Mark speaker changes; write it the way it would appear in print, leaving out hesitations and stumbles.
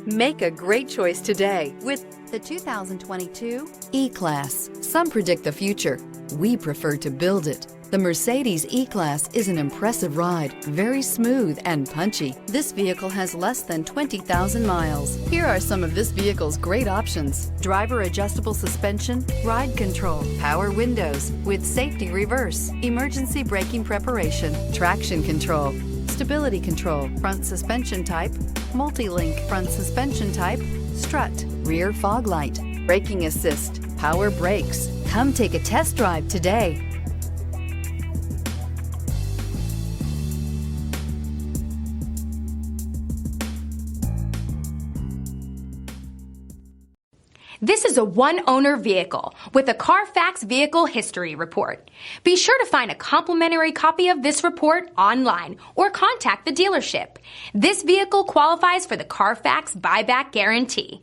Speaker 1: Make a great choice today with
Speaker 2: the 2022 E-Class. Some predict the future. We prefer to build it. The Mercedes E-Class is an impressive ride, very smooth and punchy. This vehicle has less than 20,000 miles. Here are some of this vehicle's great options: driver adjustable suspension, ride control, power windows with safety reverse, emergency braking preparation, traction control, stability control, front suspension type, multi-link front suspension type, strut, rear fog light, braking assist, power brakes. Come take a test drive today.
Speaker 3: This is a one-owner vehicle with a Carfax Vehicle History Report. Be sure to find a complimentary copy of this report online or contact the dealership. This vehicle qualifies for the Carfax Buyback Guarantee.